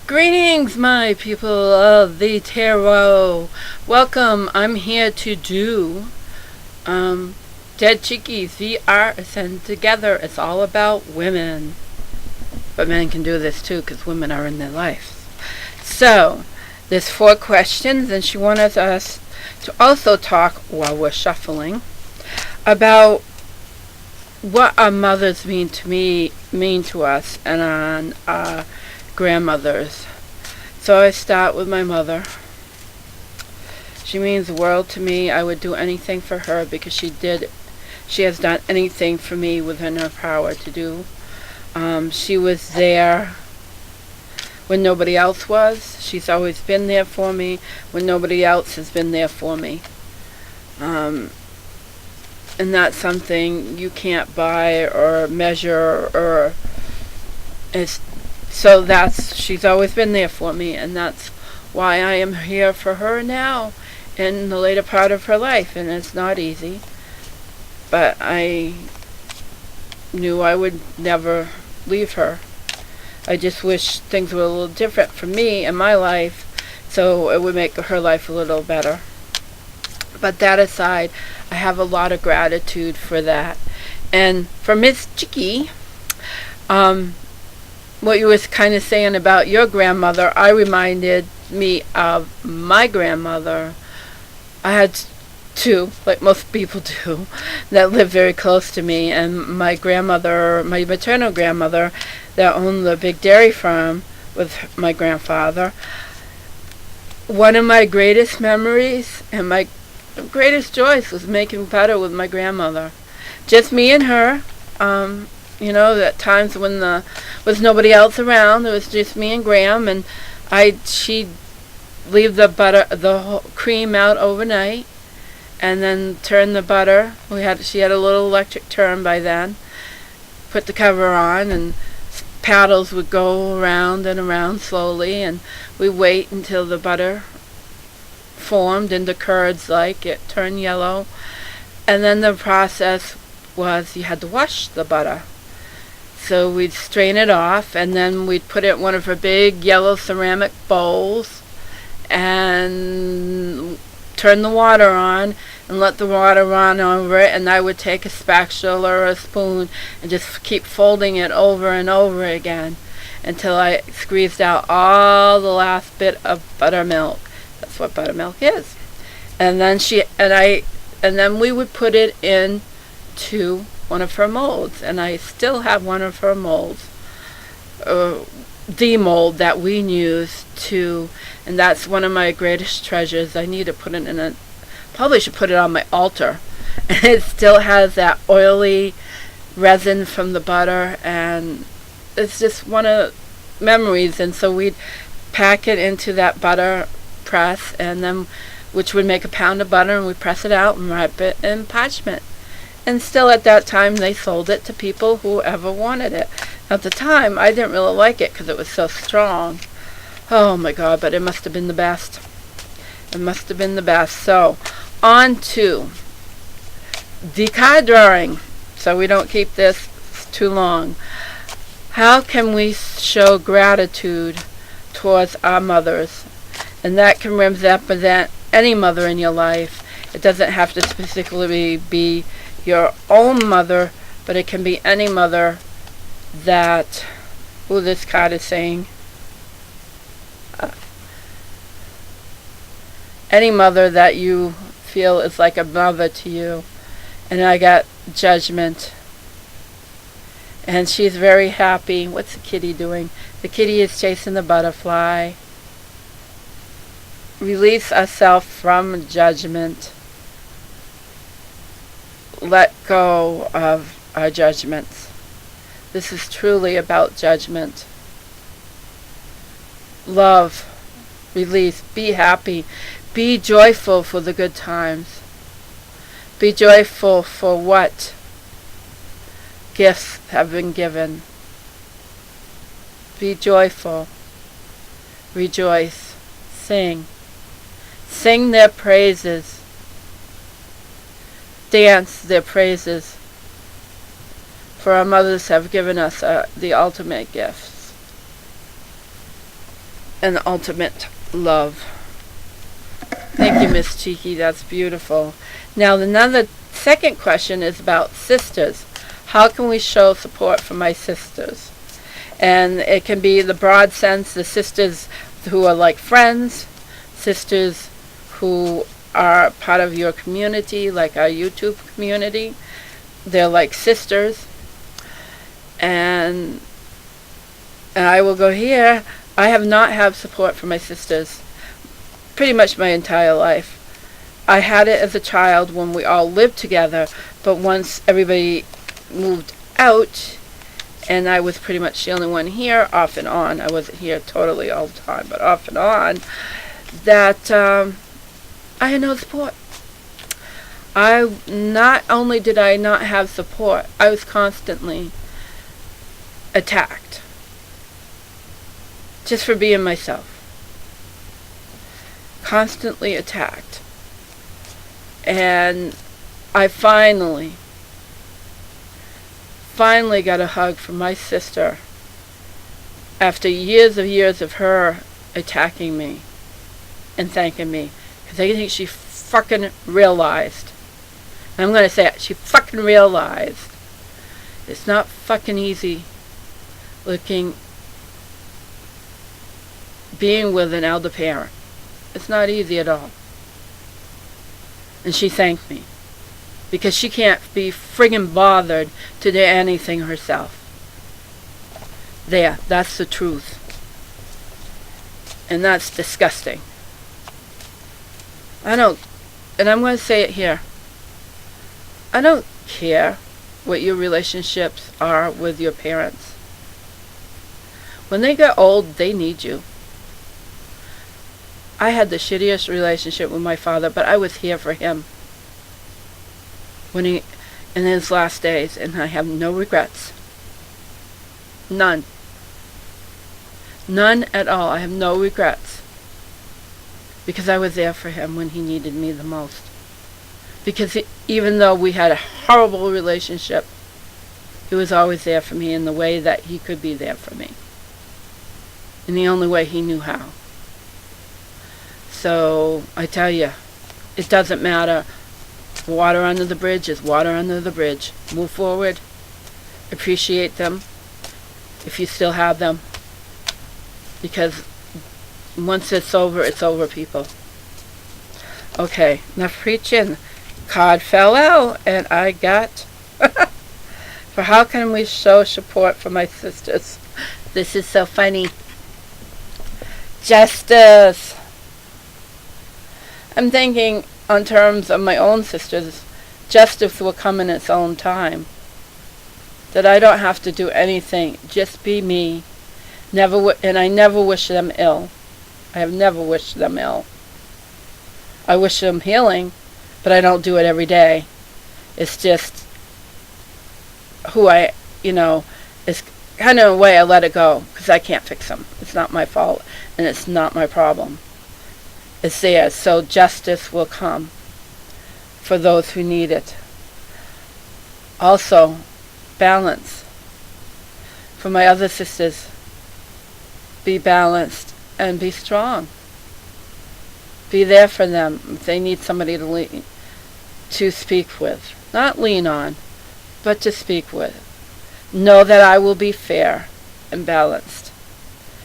Greetings, my people of the tarot. Welcome. I'm here to do Dead Chickies VR, and together it's all about women. But men can do this too because women are in their lives. So, there's 4 questions, and she wanted us to also talk while we're shuffling about what our mothers mean to us, and on our grandmothers. So I start with my mother. She means the world to me. I would do anything for her because she has done anything for me within her power to do. She was there when nobody else was. She's always been there for me when nobody else has been there for me. And that's something you can't buy or measure, or she's always been there for me, and that's why I am here for her now in the later part of her life. And it's not easy, but I knew I would never leave her. I just wish things were a little different for me in my life, so it would make her life a little better. But that aside, I have a lot of gratitude for that. And for Miss Chickie, what you was kind of saying about your grandmother, I reminded me of my grandmother. I had 2, like most people do, that lived very close to me. And my grandmother, my maternal grandmother, that owned the big dairy farm with my grandfather. One of my greatest memories and my greatest joys was making butter with my grandmother. Just me and her. At times when there was nobody else around, it was just me and Graham, and she'd leave the cream out overnight, and then turn the butter. She had a little electric turn by then. Put the cover on, and paddles would go around and around slowly, and we wait until the butter formed into curds, like it turned yellow. And then the process was you had to wash the butter. So we'd strain it off, and then we'd put it in one of her big yellow ceramic bowls and turn the water on and let the water run over it, and I would take a spatula or a spoon and just keep folding it over and over again until I squeezed out all the last bit of buttermilk. That's what buttermilk is. And then we would put it into one of her molds, and I still have one of her molds, the mold that we used to, and that's one of my greatest treasures. I need to put it probably should put it on my altar. And it still has that oily resin from the butter, and it's just one of memories. And so we'd pack it into that butter press, and then which would make a pound of butter, and we press it out and wrap it in parchment. And still at that time they sold it to people who ever wanted it. At the time I didn't really like it because it was so strong. Oh my God, but it must have been the best. It must have been the best. So on to the card drawing, so we don't keep this too long. How can we show gratitude towards our mothers? And that can represent any mother in your life. It doesn't have to specifically be your own mother, but it can be any mother that, this card is saying, any mother that you feel is like a mother to you. And I got Judgment. And she's very happy. What's the kitty doing? The kitty is chasing the butterfly. Release ourselves from judgment. Let go of our judgments. This is truly about judgment. Love, release, be happy, be joyful for the good times. Be joyful for what gifts have been given. Be joyful. Rejoice. Sing. Sing their praises. Dance their praises. For our mothers have given us the ultimate gifts. and the ultimate love. Thank you, Miss Cheeky. That's beautiful. Now, another second question is about sisters. How can we show support for my sisters? And it can be the broad sense, the sisters who are like friends, sisters who are part of your community, like our YouTube community. They're like sisters. And I will go here. I have not had support for my sisters pretty much my entire life. I had it as a child when we all lived together, but once everybody moved out, and I was pretty much the only one here, off and on. I wasn't here totally all the time, but off and on, that I had no support. Not only did I not have support, I was constantly attacked just for being myself. Constantly attacked. And I finally got a hug from my sister after years of her attacking me and thanking me, because I think she fucking realized, and I'm going to say it, she fucking realized it's not fucking easy being with an elder parent. It's not easy at all. And she thanked me, because she can't be friggin' bothered to do anything herself. That's the truth. And that's disgusting. And I'm going to say it here, I don't care what your relationships are with your parents. When they get old, they need you. I had the shittiest relationship with my father, but I was here for him in his last days, and I have no regrets. None. None at all. I have no regrets. Because I was there for him when he needed me the most. Because even though we had a horrible relationship, he was always there for me in the way that he could be there for me. In the only way he knew how. So, I tell you, it doesn't matter. Water under the bridge is water under the bridge. Move forward. Appreciate them if you still have them. Because once it's over, people. Okay, enough preaching. Card fell out, and I got... For how can we show support for my sisters? This is so funny. Justice. I'm thinking on terms of my own sisters, justice will come in its own time. That I don't have to do anything, just be me. And I never wish them ill. I have never wished them ill. I wish them healing, but I don't do it every day. It's just who it's kind of a way I let it go, because I can't fix them. It's not my fault, and it's not my problem. It's there, so justice will come for those who need it. Also, balance. For my other sisters, be balanced and be strong. Be there for them if they need somebody to speak with. Not lean on, but to speak with. Know that I will be fair and balanced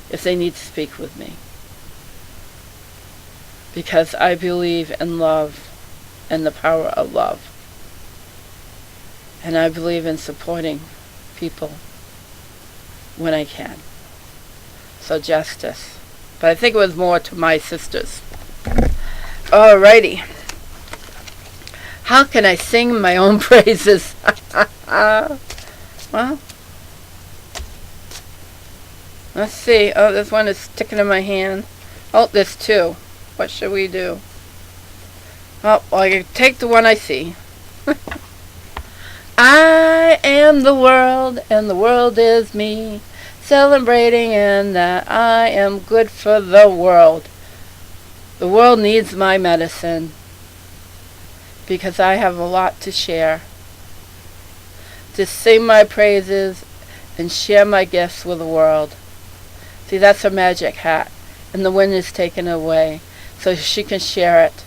if they need to speak with me. Because I believe in love and the power of love. And I believe in supporting people when I can. So justice. But I think it was more to my sisters. Alrighty. How can I sing my own praises? Well, let's see. Oh, this one is sticking in my hand. Oh, there's two. What should we do? Oh, well, I can take the one I see. I am the world, and the world is me, celebrating in that I am good for the world. The world needs my medicine, because I have a lot to share. To sing my praises and share my gifts with the world. See, that's a magic hat. and the wind is taken away so she can share it,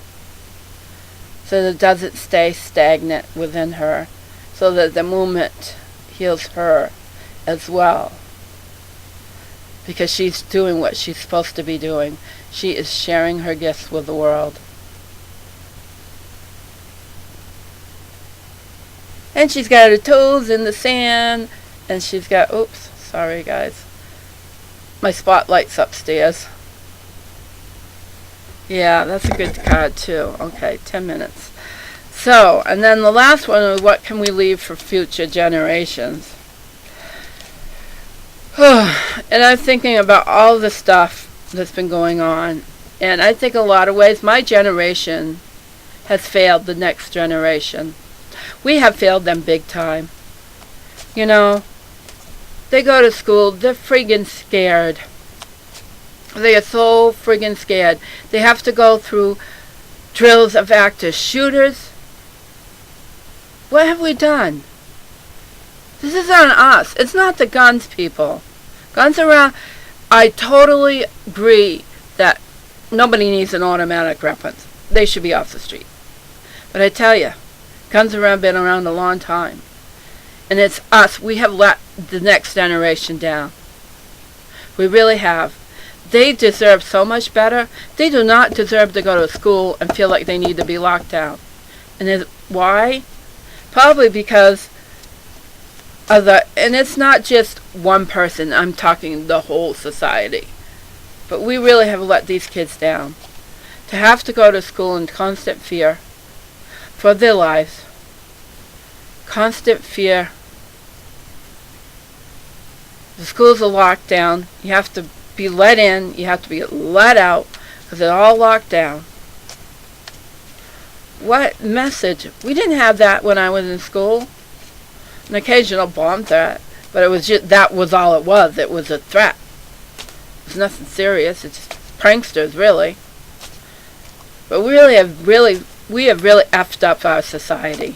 so that it doesn't stay stagnant within her, so that the movement heals her as well, because she's doing what she's supposed to be doing. She is sharing her gifts with the world. And she's got her toes in the sand, and she's got, oops, sorry guys, my spotlight's upstairs. Yeah, that's a good card too. Okay, 10 minutes. So, and then the last one is, what can we leave for future generations? And I'm thinking about all the stuff that's been going on. And I think in a lot of ways my generation has failed the next generation. We have failed them big time. You know, they go to school, they're friggin' scared. They are so friggin' scared. They have to go through drills of active shooters. What have we done? This is on us. It's not the guns, people. Guns around. I totally agree that nobody needs an automatic weapon. They should be off the street. But I tell you, guns have been around a long time. And it's us. We have let the next generation down. We really have. They deserve so much better. They do not deserve to go to school and feel like they need to be locked down. And why? Probably because of and it's not just one person. I'm talking the whole society. But we really have let these kids down. To have to go to school in constant fear for their lives. Constant fear. The schools are locked down. You have to be let in. You have to be let out because they're all locked down. What message? We didn't have that when I was in school. An occasional bomb threat, but it was just, that was all it was. It was a threat. It was nothing serious. It's just pranksters, really. But we have really effed up our society.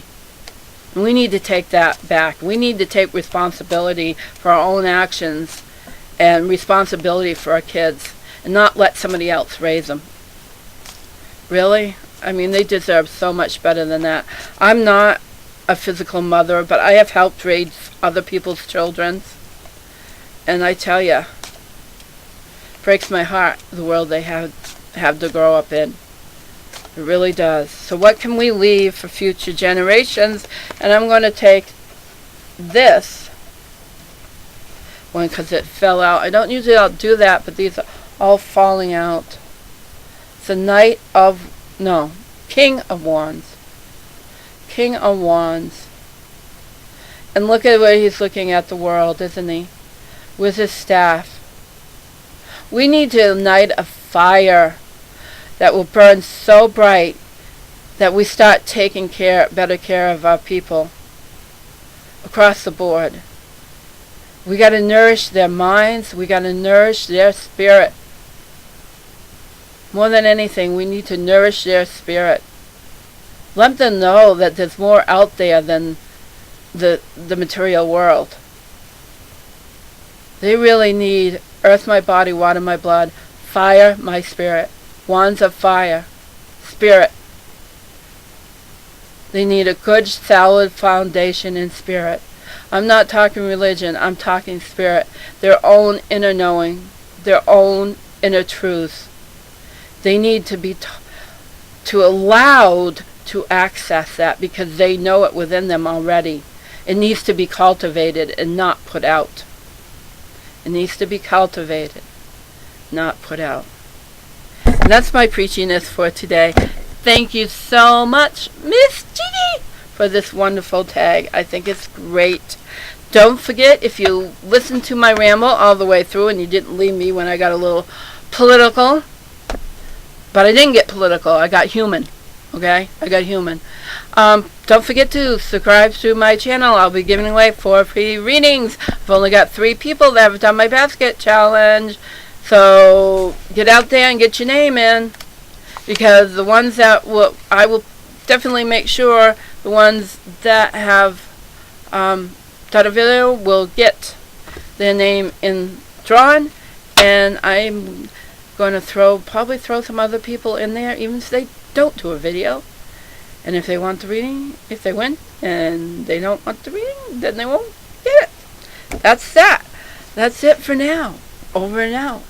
And we need to take that back. We need to take responsibility for our own actions and responsibility for our kids and not let somebody else raise them. Really? I mean, they deserve so much better than that. I'm not a physical mother, but I have helped raise other people's children. And I tell you, breaks my heart, the world they have to grow up in. It really does. So what can we leave for future generations? And I'm going to take this one because it fell out. I don't usually do that, but these are all falling out. It's the King of Wands. King of Wands. And look at where he's looking at the world, isn't he? With his staff. We need to ignite a fire that will burn so bright that we start taking better care of our people across the board. We got to nourish their minds. We got to nourish their spirit. More than anything, we need to nourish their spirit. Let them know that there's more out there than the material world. They really need earth my body, water my blood, fire my spirit. Wands of fire. Spirit. They need a good, solid foundation in spirit. I'm not talking religion. I'm talking spirit. Their own inner knowing. Their own inner truth. They need to be allowed to access that because they know it within them already. It needs to be cultivated and not put out. It needs to be cultivated, not put out. And that's my preachiness for today. Thank you so much, Miss Jeannie, for this wonderful tag. I think it's great. Don't forget, if you listened to my ramble all the way through and you didn't leave me when I got a little political, but I didn't get political. I got human. Okay? I got human. Don't forget to subscribe to my channel. I'll be giving away 4 free readings. I've only got 3 people that have done my basket challenge. So get out there and get your name in, because the ones that I will definitely make sure the ones that have done a video will get their name in drawn, and I'm going to probably throw some other people in there, even if they don't do a video. And if they want the reading, if they win, and they don't want the reading, then they won't get it. That's that. That's it for now. Over and out.